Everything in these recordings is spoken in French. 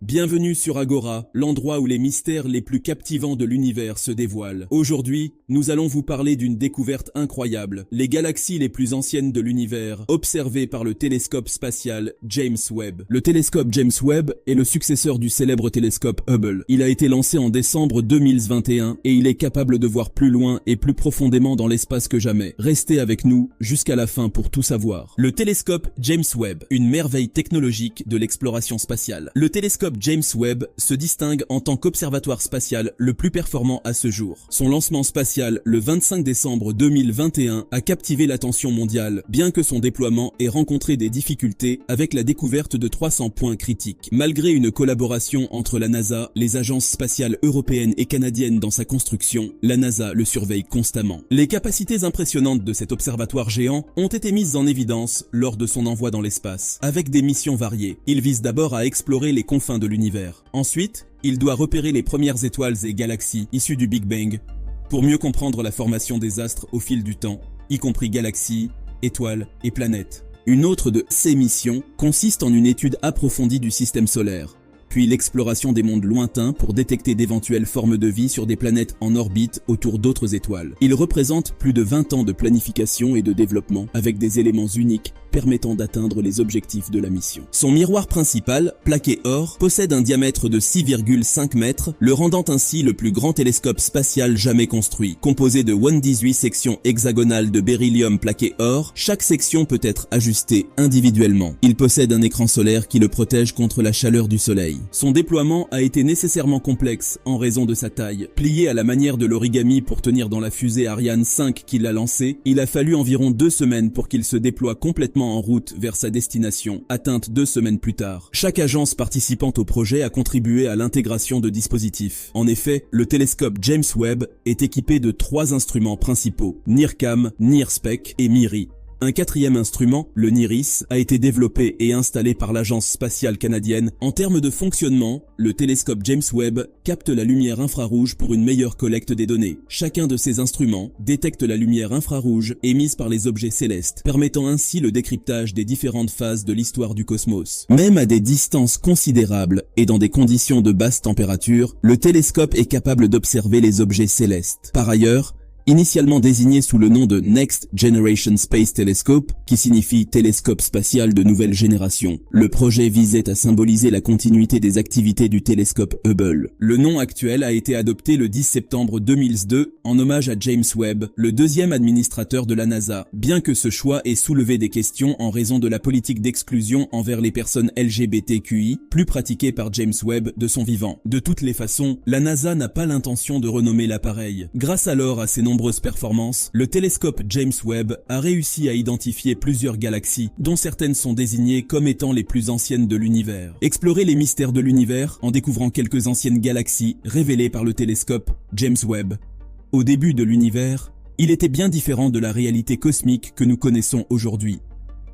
Bienvenue sur Agora, l'endroit où les mystères les plus captivants de l'univers se dévoilent. Aujourd'hui, nous allons vous parler d'une découverte incroyable, les galaxies les plus anciennes de l'univers, observées par le télescope spatial James Webb. Le télescope James Webb est le successeur du célèbre télescope Hubble. Il a été lancé en décembre 2021 et il est capable de voir plus loin et plus profondément dans l'espace que jamais. Restez avec nous jusqu'à la fin pour tout savoir. Le télescope James Webb, une merveille technologique de l'exploration spatiale. Le télescope James Webb se distingue en tant qu'observatoire spatial le plus performant à ce jour. Son lancement spatial le 25 décembre 2021 a captivé l'attention mondiale, bien que son déploiement ait rencontré des difficultés avec la découverte de 300 points critiques. Malgré une collaboration entre la NASA, les agences spatiales européennes et canadiennes dans sa construction, la NASA le surveille constamment. Les capacités impressionnantes de cet observatoire géant ont été mises en évidence lors de son envoi dans l'espace, avec des missions variées. Il vise d'abord à explorer les confins de l'univers. Ensuite, il doit repérer les premières étoiles et galaxies issues du Big Bang pour mieux comprendre la formation des astres au fil du temps, y compris galaxies, étoiles et planètes. Une autre de ces missions consiste en une étude approfondie du système solaire, puis l'exploration des mondes lointains pour détecter d'éventuelles formes de vie sur des planètes en orbite autour d'autres étoiles. Il représente plus de 20 ans de planification et de développement avec des éléments uniques permettant d'atteindre les objectifs de la mission. Son miroir principal, plaqué or, possède un diamètre de 6,5 mètres, le rendant ainsi le plus grand télescope spatial jamais construit. Composé de 118 sections hexagonales de beryllium plaqué or, chaque section peut être ajustée individuellement. Il possède un écran solaire qui le protège contre la chaleur du soleil. Son déploiement a été nécessairement complexe en raison de sa taille. Plié à la manière de l'origami pour tenir dans la fusée Ariane 5 qui l'a lancé, il a fallu environ 2 semaines pour qu'il se déploie complètement en route vers sa destination, atteinte 2 semaines plus tard. Chaque agence participant au projet a contribué à l'intégration de dispositifs. En effet, le télescope James Webb est équipé de 3 instruments principaux, NIRCam, NIRSPEC et MIRI. Un 4e instrument, le NIRISS, a été développé et installé par l'Agence spatiale canadienne. En termes de fonctionnement, le télescope James Webb capte la lumière infrarouge pour une meilleure collecte des données. Chacun de ces instruments détecte la lumière infrarouge émise par les objets célestes, permettant ainsi le décryptage des différentes phases de l'histoire du cosmos. Même à des distances considérables et dans des conditions de basse température, le télescope est capable d'observer les objets célestes. Par ailleurs, initialement désigné sous le nom de Next Generation Space Telescope, qui signifie télescope spatial de nouvelle génération, le projet visait à symboliser la continuité des activités du télescope Hubble. Le nom actuel a été adopté le 10 septembre 2002 en hommage à James Webb, le 2e administrateur de la NASA, bien que ce choix ait soulevé des questions en raison de la politique d'exclusion envers les personnes LGBTQI, plus pratiquée par James Webb de son vivant. De toutes les façons, la NASA n'a pas l'intention de renommer l'appareil. Grâce alors à ses nombreuses performances, le télescope James Webb a réussi à identifier plusieurs galaxies, dont certaines sont désignées comme étant les plus anciennes de l'univers. Explorer les mystères de l'univers en découvrant quelques anciennes galaxies révélées par le télescope James Webb. Au début de l'univers, il était bien différent de la réalité cosmique que nous connaissons aujourd'hui.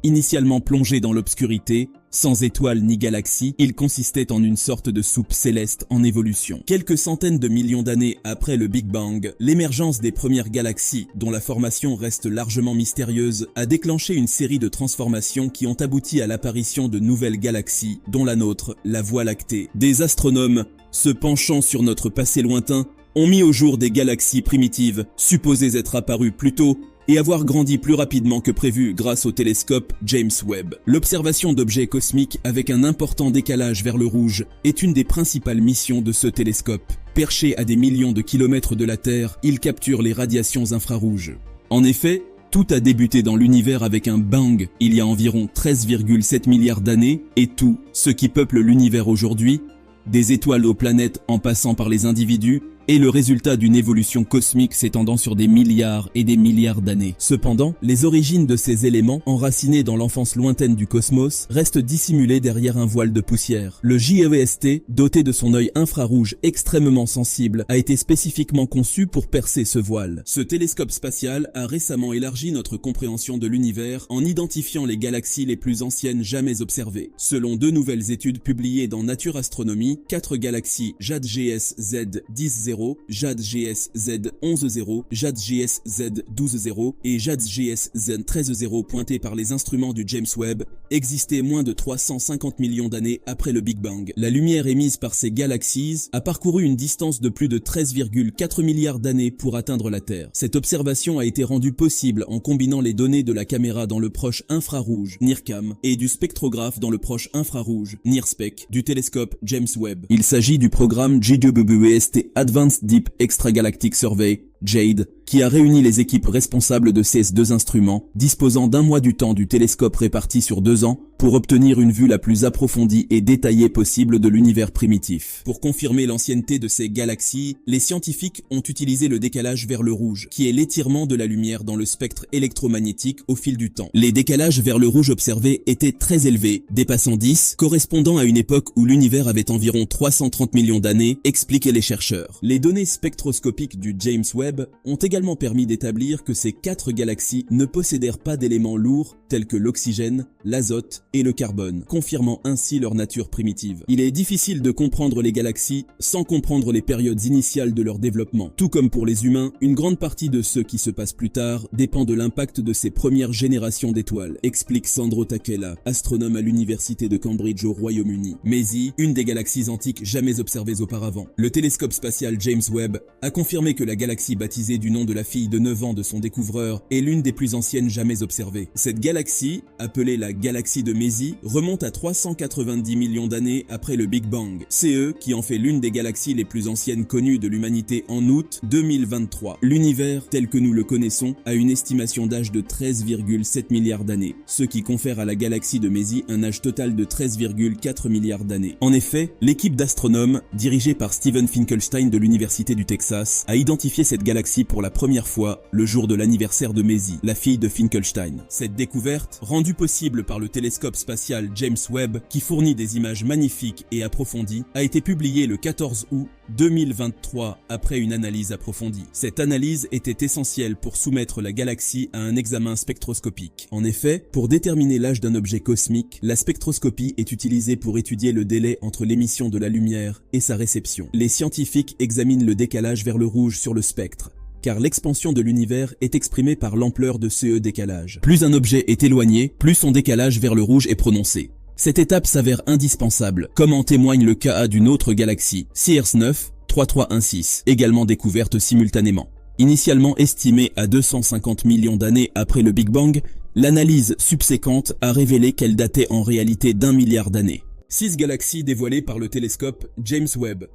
Initialement plongé dans l'obscurité, sans étoiles ni galaxies, il consistait en une sorte de soupe céleste en évolution. Quelques centaines de millions d'années après le Big Bang, l'émergence des premières galaxies, dont la formation reste largement mystérieuse, a déclenché une série de transformations qui ont abouti à l'apparition de nouvelles galaxies, dont la nôtre, la Voie lactée. Des astronomes, se penchant sur notre passé lointain, ont mis au jour des galaxies primitives, supposées être apparues plus tôt, et avoir grandi plus rapidement que prévu grâce au télescope James Webb. L'observation d'objets cosmiques avec un important décalage vers le rouge est une des principales missions de ce télescope. Perché à des millions de kilomètres de la Terre, il capture les radiations infrarouges. En effet, tout a débuté dans l'univers avec un bang il y a environ 13,7 milliards d'années, et tout ce qui peuple l'univers aujourd'hui, des étoiles aux planètes en passant par les individus, est le résultat d'une évolution cosmique s'étendant sur des milliards et des milliards d'années. Cependant, les origines de ces éléments, enracinés dans l'enfance lointaine du cosmos, restent dissimulées derrière un voile de poussière. Le JEST, doté de son œil infrarouge extrêmement sensible, a été spécifiquement conçu pour percer ce voile. Ce télescope spatial a récemment élargi notre compréhension de l'univers en identifiant les galaxies les plus anciennes jamais observées. Selon 2 nouvelles études publiées dans Nature Astronomy, 4 galaxies JAD-GS Z 10 11.0, JADS GS-Z 11.0, JADS GS-Z 12.0 et JADS GS-Z 13.0 pointés par les instruments du James Webb, existaient moins de 350 millions d'années après le Big Bang. La lumière émise par ces galaxies a parcouru une distance de plus de 13,4 milliards d'années pour atteindre la Terre. Cette observation a été rendue possible en combinant les données de la caméra dans le proche infrarouge, NIRCam, et du spectrographe dans le proche infrarouge, NIRSPEC, du télescope James Webb. Il s'agit du programme JWST Advanced Deep Extragalactic Survey, JADE, qui a réuni les équipes responsables de ces deux instruments, disposant d'un mois du temps du télescope réparti sur 2 ans, pour obtenir une vue la plus approfondie et détaillée possible de l'univers primitif. Pour confirmer l'ancienneté de ces galaxies, les scientifiques ont utilisé le décalage vers le rouge, qui est l'étirement de la lumière dans le spectre électromagnétique au fil du temps. Les décalages vers le rouge observés étaient très élevés, dépassant 10, correspondant à une époque où l'univers avait environ 330 millions d'années, expliquaient les chercheurs. Les données spectroscopiques du James Webb ont également permis d'établir que ces 4 galaxies ne possédèrent pas d'éléments lourds tels que l'oxygène, l'azote et le carbone, confirmant ainsi leur nature primitive. Il est difficile de comprendre les galaxies sans comprendre les périodes initiales de leur développement. Tout comme pour les humains, une grande partie de ce qui se passe plus tard dépend de l'impact de ces premières générations d'étoiles, explique Sandro Takela, astronome à l'université de Cambridge au Royaume-Uni. Mési, une des galaxies antiques jamais observées auparavant. Le télescope spatial James Webb a confirmé que la galaxie baptisée du nom de la fille de 9 ans de son découvreur est l'une des plus anciennes jamais observées. Cette galaxie, appelée la galaxie de Mési, remonte à 390 millions d'années après le Big Bang. CE qui en fait l'une des galaxies les plus anciennes connues de l'humanité en août 2023. L'univers, tel que nous le connaissons, a une estimation d'âge de 13,7 milliards d'années, ce qui confère à la galaxie de Mési un âge total de 13,4 milliards d'années. En effet, l'équipe d'astronomes, dirigée par Steven Finkelstein de l'université du Texas, a identifié cette galaxie pour la première fois le jour de l'anniversaire de Mési, la fille de Finkelstein. Cette découverte, rendue possible par le télescope spatial James Webb, qui fournit des images magnifiques et approfondies, a été publiée le 14 août 2023 après une analyse approfondie. Cette analyse était essentielle pour soumettre la galaxie à un examen spectroscopique. En effet, pour déterminer l'âge d'un objet cosmique, la spectroscopie est utilisée pour étudier le délai entre l'émission de la lumière et sa réception. Les scientifiques examinent le décalage vers le rouge sur le spectre, car l'expansion de l'univers est exprimée par l'ampleur de ce décalage. Plus un objet est éloigné, plus son décalage vers le rouge est prononcé. Cette étape s'avère indispensable, comme en témoigne le cas d'une autre galaxie, CRS-9 3316, également découverte simultanément. Initialement estimée à 250 millions d'années après le Big Bang, l'analyse subséquente a révélé qu'elle datait en réalité d'1 milliard d'années. 6 galaxies dévoilées par le télescope James Webb.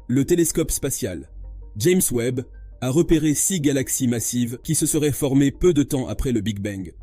Le télescope spatial James Webb a repéré 6 galaxies massives qui se seraient formées peu de temps après le Big Bang.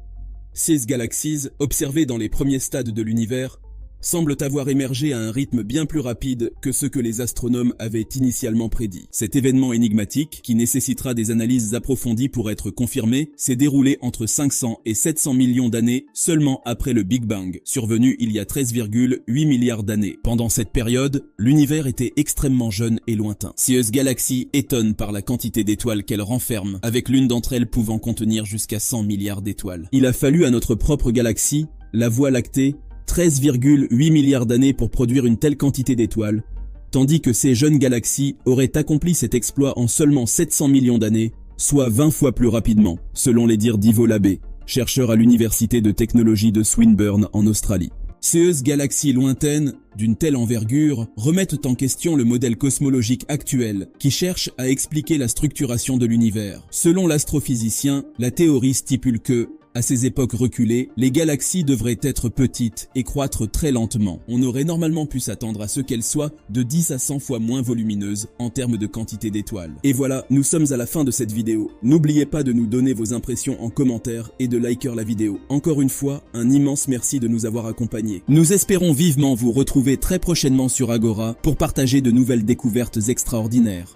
Ces galaxies, observées dans les premiers stades de l'univers, semblent avoir émergé à un rythme bien plus rapide que ce que les astronomes avaient initialement prédit. Cet événement énigmatique, qui nécessitera des analyses approfondies pour être confirmé, s'est déroulé entre 500 et 700 millions d'années seulement après le Big Bang, survenu il y a 13,8 milliards d'années. Pendant cette période, l'univers était extrêmement jeune et lointain. Ces galaxies étonnent par la quantité d'étoiles qu'elles renferment, avec l'une d'entre elles pouvant contenir jusqu'à 100 milliards d'étoiles. Il a fallu à notre propre galaxie, la Voie lactée, 13,8 milliards d'années pour produire une telle quantité d'étoiles, tandis que ces jeunes galaxies auraient accompli cet exploit en seulement 700 millions d'années, soit 20 fois plus rapidement, selon les dires d'Ivo Labé, chercheur à l'université de technologie de Swinburne en Australie. Ces galaxies lointaines, d'une telle envergure, remettent en question le modèle cosmologique actuel, qui cherche à expliquer la structuration de l'univers. Selon l'astrophysicien, la théorie stipule que, à ces époques reculées, les galaxies devraient être petites et croître très lentement. On aurait normalement pu s'attendre à ce qu'elles soient de 10 à 100 fois moins volumineuses en termes de quantité d'étoiles. Et voilà, nous sommes à la fin de cette vidéo. N'oubliez pas de nous donner vos impressions en commentaire et de liker la vidéo. Encore une fois, un immense merci de nous avoir accompagnés. Nous espérons vivement vous retrouver très prochainement sur Agora pour partager de nouvelles découvertes extraordinaires.